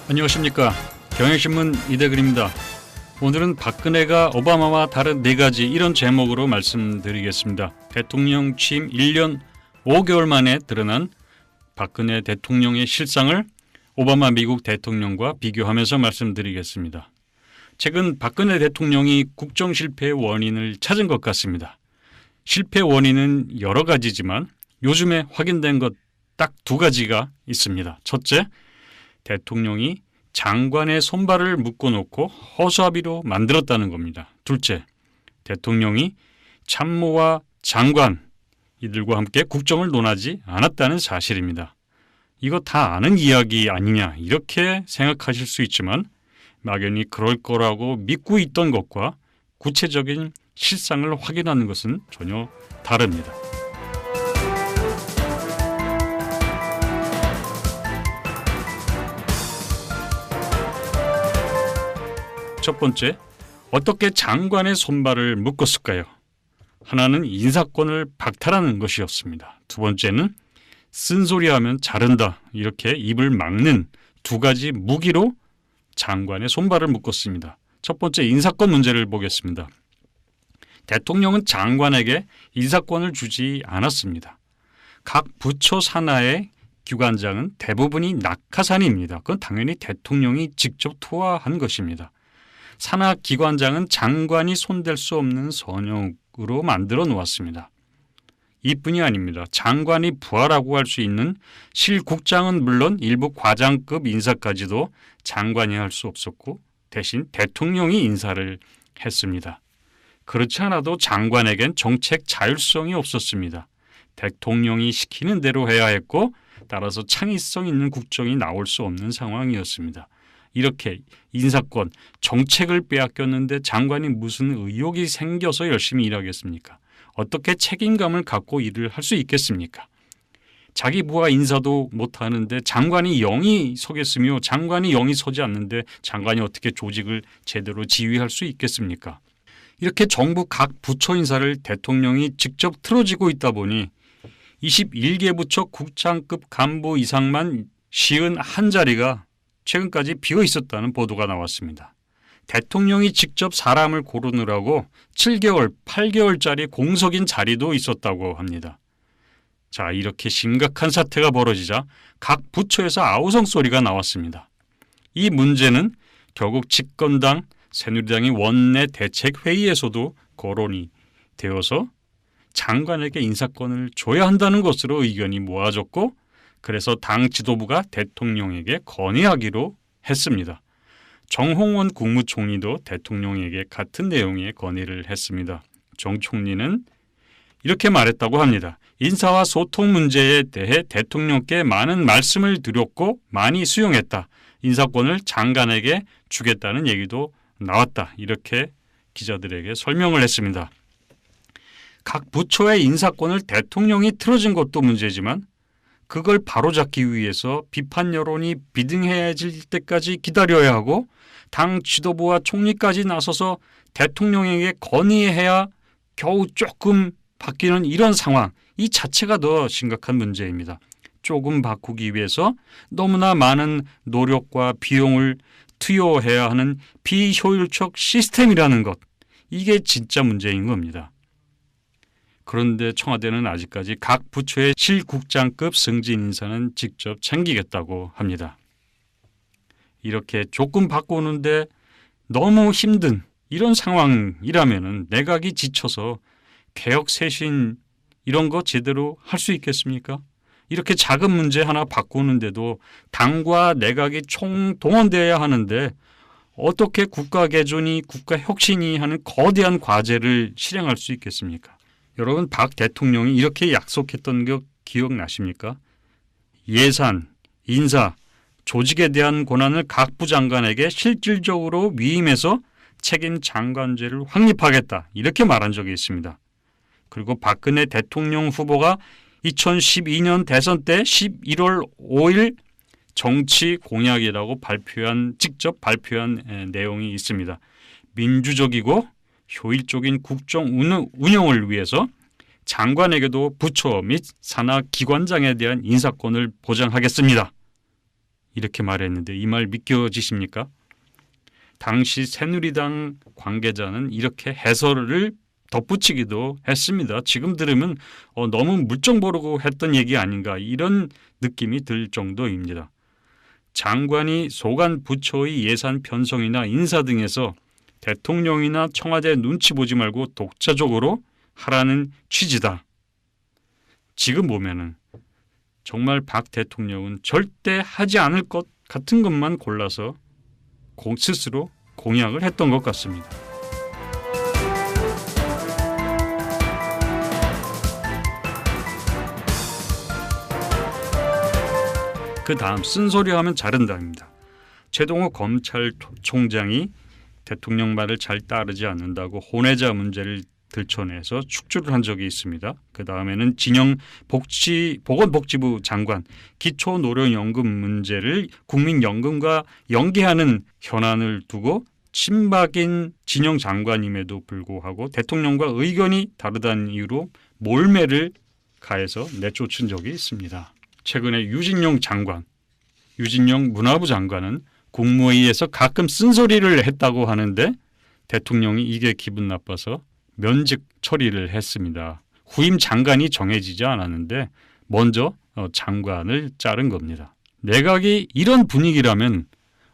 안녕하십니까. 경향신문 이대근입니다. 오늘은 박근혜가 오바마와 다른 4가지 이런 제목으로 말씀드리겠습니다. 대통령 취임 1년 5개월 만에 드러난 박근혜 대통령의 실상을 오바마 미국 대통령과 비교하면서 말씀드리겠습니다. 최근 박근혜 대통령이 국정 실패의 원인을 찾은 것 같습니다. 실패 원인은 여러 가지지만 요즘에 확인된 것 딱 2가지가 있습니다. 첫째, 대통령이 장관의 손발을 묶어놓고 허수아비로 만들었다는 겁니다. 둘째, 대통령이 참모와 장관 이들과 함께 국정을 논하지 않았다는 사실입니다. 이거 다 아는 이야기 아니냐 이렇게 생각하실 수 있지만 막연히 그럴 거라고 믿고 있던 것과 구체적인 실상을 확인하는 것은 전혀 다릅니다. 첫 번째, 어떻게 장관의 손발을 묶었을까요? 하나는 인사권을 박탈하는 것이었습니다. 두 번째는 쓴소리하면 자른다 이렇게 입을 막는 2가지 무기로 장관의 손발을 묶었습니다. 첫 번째, 인사권 문제를 보겠습니다. 대통령은 장관에게 인사권을 주지 않았습니다. 각 부처 산하의 기관장은 대부분이 낙하산입니다. 그건 당연히 대통령이 직접 투하한 것입니다. 산하 기관장은 장관이 손댈 수 없는 선역으로 만들어 놓았습니다. 이뿐이 아닙니다. 장관이 부하라고 할 수 있는 실국장은 물론 일부 과장급 인사까지도 장관이 할 수 없었고 대신 대통령이 인사를 했습니다. 그렇지 않아도 장관에겐 정책 자율성이 없었습니다. 대통령이 시키는 대로 해야 했고 따라서 창의성 있는 국정이 나올 수 없는 상황이었습니다. 이렇게 인사권, 정책을 빼앗겼는데 장관이 무슨 의욕이 생겨서 열심히 일하겠습니까? 어떻게 책임감을 갖고 일을 할 수 있겠습니까? 자기 부하 인사도 못하는데 장관이 영이 서겠으며 장관이 영이 서지 않는데 장관이 어떻게 조직을 제대로 지휘할 수 있겠습니까? 이렇게 정부 각 부처 인사를 대통령이 직접 틀어지고 있다 보니 21개 부처 국장급 간부 이상만 51자리가 최근까지 비어 있었다는 보도가 나왔습니다. 대통령이 직접 사람을 고르느라고 7개월, 8개월짜리 공석인 자리도 있었다고 합니다. 자, 이렇게 심각한 사태가 벌어지자 각 부처에서 아우성 소리가 나왔습니다. 이 문제는 결국 집권당 새누리당의 원내 대책회의에서도 거론이 되어서 장관에게 인사권을 줘야 한다는 것으로 의견이 모아졌고 그래서 당 지도부가 대통령에게 건의하기로 했습니다. 정홍원 국무총리도 대통령에게 같은 내용의 건의를 했습니다. 정 총리는 이렇게 말했다고 합니다. 인사와 소통 문제에 대해 대통령께 많은 말씀을 드렸고 많이 수용했다. 인사권을 장관에게 주겠다는 얘기도 나왔다. 이렇게 기자들에게 설명을 했습니다. 각 부처의 인사권을 대통령이 틀어진 것도 문제지만 그걸 바로잡기 위해서 비판 여론이 비등해질 때까지 기다려야 하고 당 지도부와 총리까지 나서서 대통령에게 건의해야 겨우 조금 바뀌는 이런 상황, 이 자체가 더 심각한 문제입니다. 조금 바꾸기 위해서 너무나 많은 노력과 비용을 투여해야 하는 비효율적 시스템이라는 것, 이게 진짜 문제인 겁니다. 그런데 청와대는 아직까지 각 부처의 실국장급 승진 인사는 직접 챙기겠다고 합니다. 이렇게 조금 바꾸는데 너무 힘든 이런 상황이라면 내각이 지쳐서 개혁 쇄신 이런 거 제대로 할 수 있겠습니까? 이렇게 작은 문제 하나 바꾸는데도 당과 내각이 총동원되어야 하는데 어떻게 국가 개존이 국가 혁신이 하는 거대한 과제를 실행할 수 있겠습니까? 여러분, 박 대통령이 이렇게 약속했던 거 기억나십니까? 예산, 인사, 조직에 대한 권한을 각 부장관에게 실질적으로 위임해서 책임 장관제를 확립하겠다. 이렇게 말한 적이 있습니다. 그리고 박근혜 대통령 후보가 2012년 대선 때 11월 5일 정치 공약이라고 직접 발표한 내용이 있습니다. 민주적이고 효율적인 국정 운영을 위해서 장관에게도 부처 및 산하 기관장에 대한 인사권을 보장하겠습니다. 이렇게 말했는데 이 말 믿겨지십니까? 당시 새누리당 관계자는 이렇게 해설을 덧붙이기도 했습니다. 지금 들으면 너무 물정 모르고 했던 얘기 아닌가 이런 느낌이 들 정도입니다. 장관이 소관 부처의 예산 편성이나 인사 등에서 대통령이나 청와대 눈치 보지 말고 독자적으로 하라는 취지다. 지금 보면은 정말 박 대통령은 절대 하지 않을 것 같은 것만 골라서 스스로 공약을 했던 것 같습니다. 그 다음 쓴소리하면 자른다입니다. 최동호 검찰총장이 대통령 말을 잘 따르지 않는다고 혼외자 문제를 들춰내서 축출을 한 적이 있습니다. 그 다음에는 진영 보건복지부 장관 기초노령연금 문제를 국민연금과 연계하는 현안을 두고 친박인 진영 장관임에도 불구하고 대통령과 의견이 다르다는 이유로 몰매를 가해서 내쫓은 적이 있습니다. 최근에 유진용 문화부 장관은 국무회의에서 가끔 쓴소리를 했다고 하는데 대통령이 이게 기분 나빠서 면직 처리를 했습니다. 후임 장관이 정해지지 않았는데 먼저 장관을 자른 겁니다. 내각이 이런 분위기라면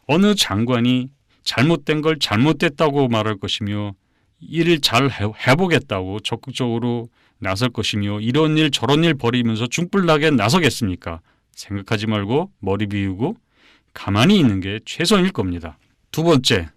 어느 장관이 잘못된 걸 잘못됐다고 말할 것이며 일을 잘 해보겠다고 적극적으로 나설 것이며 이런 일 저런 일 벌이면서 중불나게 나서겠습니까? 생각하지 말고 머리 비우고 가만히 있는 게 최선일 겁니다. 두 번째,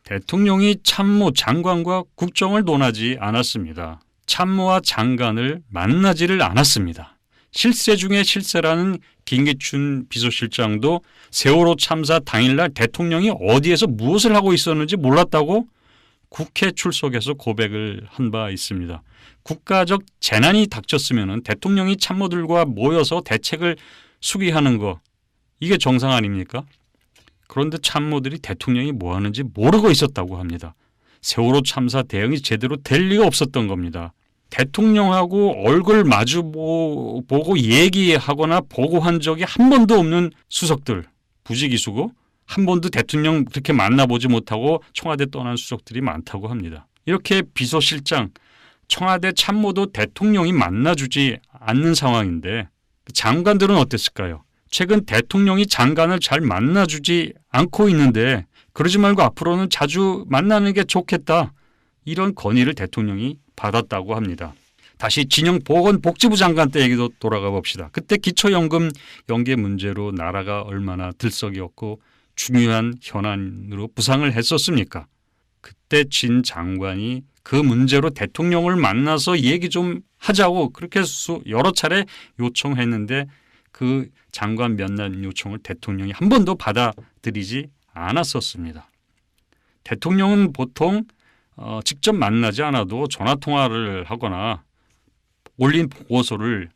대통령이 참모 장관과 국정을 논하지 않았습니다. 참모와 장관을 만나지를 않았습니다. 실세 중에 실세라는 김기춘 비서실장도 세월호 참사 당일날 대통령이 어디에서 무엇을 하고 있었는지 몰랐다고 국회 출석해서 고백을 한 바 있습니다. 국가적 재난이 닥쳤으면 대통령이 참모들과 모여서 대책을 수기하는 거 이게 정상 아닙니까? 그런데 참모들이 대통령이 뭐 하는지 모르고 있었다고 합니다. 세월호 참사 대응이 제대로 될 리가 없었던 겁니다. 대통령하고 얼굴 마주보고 얘기하거나 보고한 적이 한 번도 없는 수석들, 부지기수고 한 번도 대통령 그렇게 만나보지 못하고 청와대 떠난 수석들이 많다고 합니다. 이렇게 비서실장, 청와대 참모도 대통령이 만나주지 않는 상황인데 장관들은 어땠을까요? 최근 대통령이 장관을 잘 만나주지 않고 있는데 그러지 말고 앞으로는 자주 만나는 게 좋겠다. 이런 건의를 대통령이 받았다고 합니다. 다시 진영 보건복지부 장관 때 얘기도 돌아가 봅시다. 그때 기초연금 연계 문제로 나라가 얼마나 들썩이었고 중요한 현안으로 부상을 했었습니까? 그때 진 장관이 그 문제로 대통령을 만나서 얘기 좀 하자고 그렇게 여러 차례 요청했는데 그 장관 면담 요청을 대통령이 한 번도 받아들이지 않았었습니다. 대통령은 보통 직접 만나지 않아도 전화통화를 하거나 올린 보고서를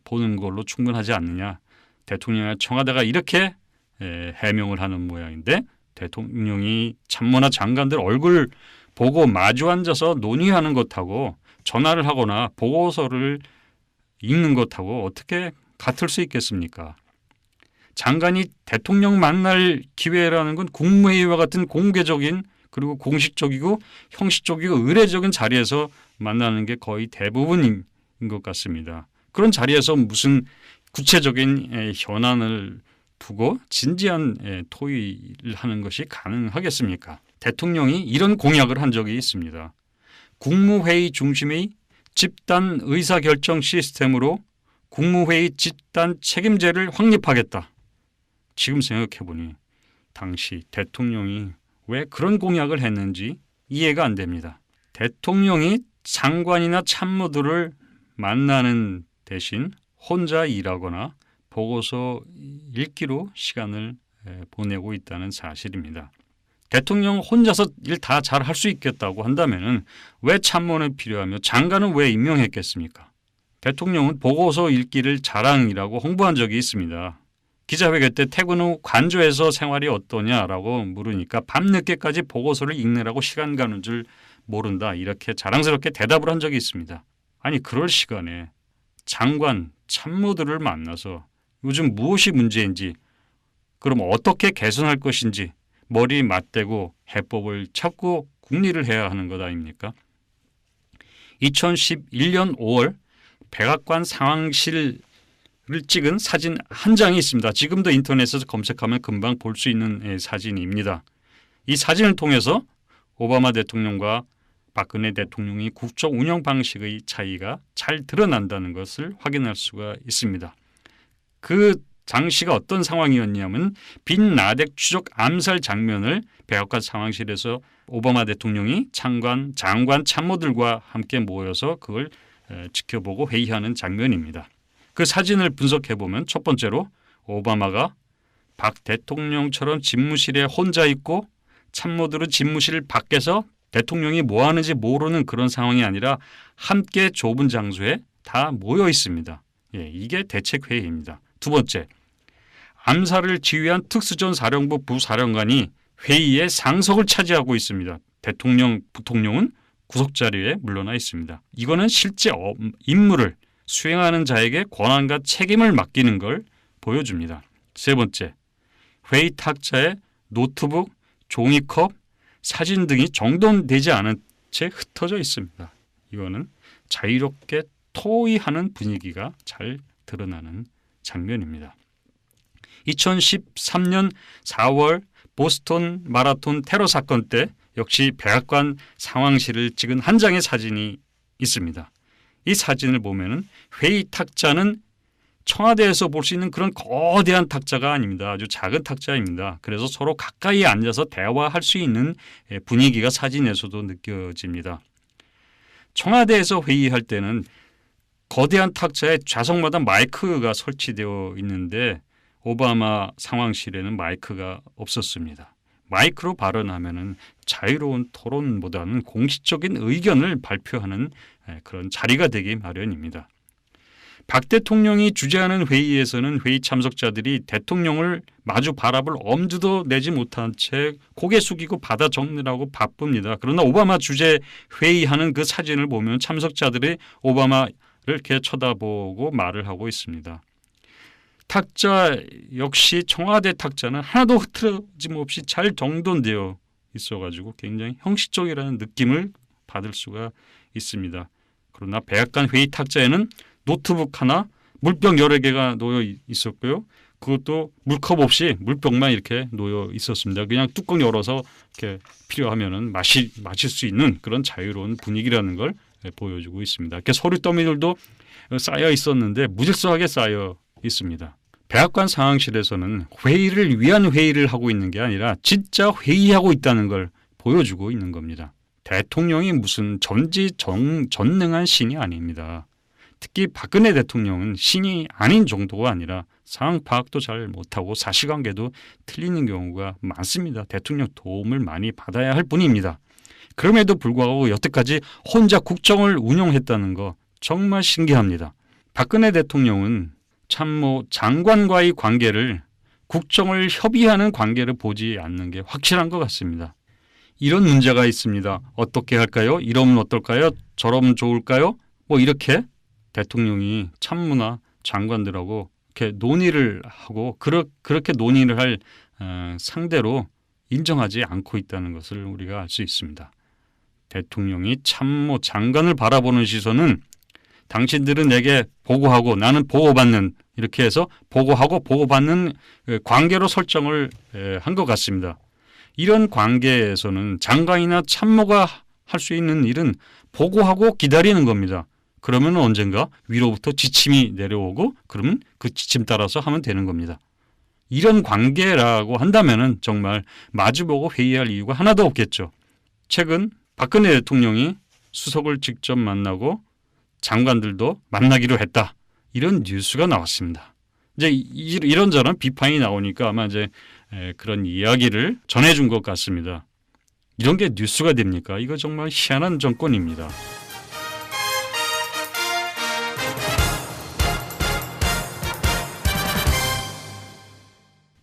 보는 걸로 충분하지 않느냐. 대통령과 청와대가 이렇게 해명을 하는 모양인데 대통령이 참모나 장관들 얼굴 보고 마주 앉아서 논의하는 것하고 전화를 하거나 보고서를 읽는 것하고 어떻게 같을 수 있겠습니까? 장관이 대통령 만날 기회라는 건 국무회의와 같은 공개적인 그리고 공식적이고 형식적이고 의례적인 자리에서 만나는 게 거의 대부분인 것 같습니다. 그런 자리에서 무슨 구체적인 현안을 두고 진지한 토의를 하는 것이 가능하겠습니까? 대통령이 이런 공약을 한 적이 있습니다. 국무회의 중심의 집단 의사결정 시스템으로 국무회의 집단 책임제를 확립하겠다. 지금 생각해보니 당시 대통령이 왜 그런 공약을 했는지 이해가 안 됩니다. 대통령이 장관이나 참모들을 만나는 대신 혼자 일하거나 보고서 읽기로 시간을 보내고 있다는 사실입니다. 대통령 혼자서 일 다 잘 할 수 있겠다고 한다면 왜 참모는 필요하며 장관은 왜 임명했겠습니까? 대통령은 보고서 읽기를 자랑이라고 홍보한 적이 있습니다. 기자회견 때 퇴근 후 관저에서 생활이 어떠냐라고 물으니까 밤늦게까지 보고서를 읽느라고 시간 가는 줄 모른다. 이렇게 자랑스럽게 대답을 한 적이 있습니다. 아니 그럴 시간에 장관, 참모들을 만나서 요즘 무엇이 문제인지 그럼 어떻게 개선할 것인지 머리 맞대고 해법을 찾고 궁리를 해야 하는 것 아닙니까? 2011년 5월 백악관 상황실을 찍은 사진 한 장이 있습니다. 지금도 인터넷에서 검색하면 금방 볼 수 있는 사진입니다. 이 사진을 통해서 오바마 대통령과 박근혜 대통령이 국정 운영 방식의 차이가 잘 드러난다는 것을 확인할 수가 있습니다. 그 당시가 어떤 상황이었냐면 빈라덱 추적 암살 장면을 백악관 상황실에서 오바마 대통령이 장관 참모들과 함께 모여서 그걸 지켜보고 회의하는 장면입니다. 그 사진을 분석해보면 첫 번째로 오바마가 박 대통령처럼 집무실에 혼자 있고 참모들은 집무실 밖에서 대통령이 뭐 하는지 모르는 그런 상황이 아니라 함께 좁은 장소에 다 모여 있습니다. 이게 대책회의입니다. 두 번째, 암살을 지휘한 특수전사령부 부사령관이 회의에 상석을 차지하고 있습니다. 대통령, 부통령은 구석자리에 물러나 있습니다. 이거는 실제 임무를 수행하는 자에게 권한과 책임을 맡기는 걸 보여줍니다. 세 번째, 회의 탁자에 노트북, 종이컵, 사진 등이 정돈되지 않은 채 흩어져 있습니다. 이거는 자유롭게 토의하는 분위기가 잘 드러나는 장면입니다. 2013년 4월 보스턴 마라톤 테러 사건 때 역시 백악관 상황실을 찍은 한 장의 사진이 있습니다. 이 사진을 보면은 회의 탁자는 청와대에서 볼 수 있는 그런 거대한 탁자가 아닙니다. 아주 작은 탁자입니다. 그래서 서로 가까이 앉아서 대화할 수 있는 분위기가 사진에서도 느껴집니다. 청와대에서 회의할 때는 거대한 탁자에 좌석마다 마이크가 설치되어 있는데 오바마 상황실에는 마이크가 없었습니다. 마이크로 발언하면은 자유로운 토론보다는 공식적인 의견을 발표하는 그런 자리가 되기 마련입니다. 박 대통령이 주재하는 회의에서는 회의 참석자들이 대통령을 마주 바라볼 엄두도 내지 못한 채 고개 숙이고 받아 적느라고 바쁩니다. 그러나 오바마 주재 회의하는 그 사진을 보면 참석자들이 오바마를 이렇게 쳐다보고 말을 하고 있습니다. 탁자 역시 청와대 탁자는 하나도 흐트러짐 없이 잘 정돈되어 있어가지고 굉장히 형식적이라는 느낌을 받을 수가 있습니다. 그러나 백악관 회의 탁자에는 노트북 하나, 물병 여러 개가 놓여 있었고요. 그것도 물컵 없이 물병만 이렇게 놓여 있었습니다. 그냥 뚜껑 열어서 이렇게 필요하면은 마실 수 있는 그런 자유로운 분위기라는 걸 보여주고 있습니다. 이렇게 서류 더미들도 쌓여 있었는데 무질서하게 쌓여 있습니다. 백악관 상황실에서는 회의를 위한 회의를 하고 있는 게 아니라 진짜 회의하고 있다는 걸 보여주고 있는 겁니다. 대통령이 무슨 전지전능한 신이 아닙니다. 특히 박근혜 대통령은 신이 아닌 정도가 아니라 상황 파악도 잘 못하고 사실관계도 틀리는 경우가 많습니다. 대통령 도움을 많이 받아야 할 뿐입니다. 그럼에도 불구하고 여태까지 혼자 국정을 운영했다는 거 정말 신기합니다. 박근혜 대통령은 참모 장관과의 관계를 국정을 협의하는 관계를 보지 않는 게 확실한 것 같습니다. 이런 문제가 있습니다. 어떻게 할까요? 이러면 어떨까요? 저러면 좋을까요? 이렇게 대통령이 참모나 장관들하고 이렇게 논의를 하고 그렇게 논의를 할 상대로 인정하지 않고 있다는 것을 우리가 알 수 있습니다. 대통령이 참모 장관을 바라보는 시선은 당신들은 내게 보고하고 나는 보고받는 이렇게 해서 보고하고 보고받는 관계로 설정을 한 것 같습니다. 이런 관계에서는 장관이나 참모가 할 수 있는 일은 보고하고 기다리는 겁니다. 그러면 언젠가 위로부터 지침이 내려오고 그러면 그 지침 따라서 하면 되는 겁니다. 이런 관계라고 한다면 정말 마주보고 회의할 이유가 하나도 없겠죠. 최근 박근혜 대통령이 수석을 직접 만나고 장관들도 만나기로 했다. 이런 뉴스가 나왔습니다. 이제 이런저런 비판이 나오니까 아마 이제 그런 이야기를 전해준 것 같습니다. 이런 게 뉴스가 됩니까? 이거 정말 희한한 정권입니다.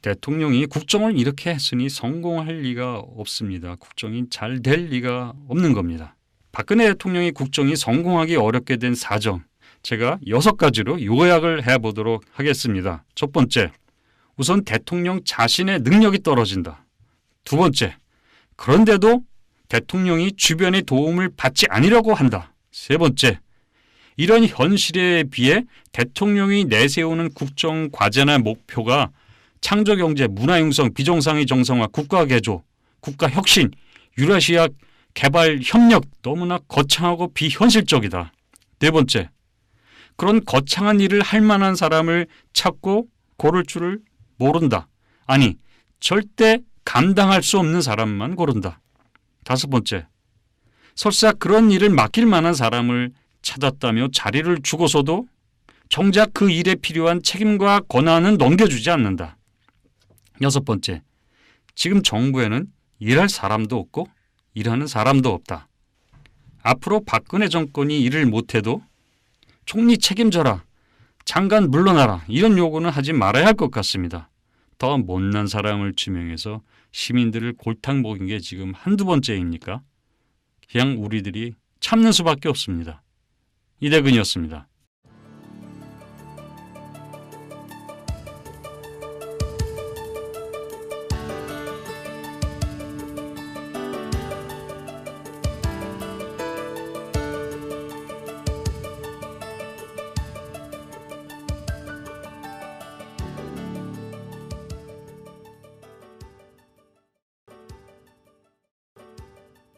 대통령이 국정을 이렇게 했으니 성공할 리가 없습니다. 국정이 잘 될 리가 없는 겁니다. 박근혜 대통령이 국정이 성공하기 어렵게 된 사정, 제가 6가지로 요약을 해보도록 하겠습니다. 첫 번째, 우선 대통령 자신의 능력이 떨어진다. 두 번째, 그런데도 대통령이 주변의 도움을 받지 않으려고 한다. 세 번째, 이런 현실에 비해 대통령이 내세우는 국정 과제나 목표가 창조경제, 문화융성, 비정상의 정상화, 국가개조, 국가혁신, 유라시아 개발 협력 너무나 거창하고 비현실적이다. 네 번째, 그런 거창한 일을 할 만한 사람을 찾고 고를 줄을 모른다. 아니, 절대 감당할 수 없는 사람만 고른다. 다섯 번째, 설사 그런 일을 맡길 만한 사람을 찾았다며 자리를 주고서도 정작 그 일에 필요한 책임과 권한은 넘겨주지 않는다. 여섯 번째, 지금 정부에는 일할 사람도 없고 일하는 사람도 없다. 앞으로 박근혜 정권이 일을 못해도 총리 책임져라, 장관 물러나라 이런 요구는 하지 말아야 할 것 같습니다. 더 못난 사람을 지명해서 시민들을 골탕 먹인 게 지금 한두 번째입니까? 그냥 우리들이 참는 수밖에 없습니다. 이대근이었습니다.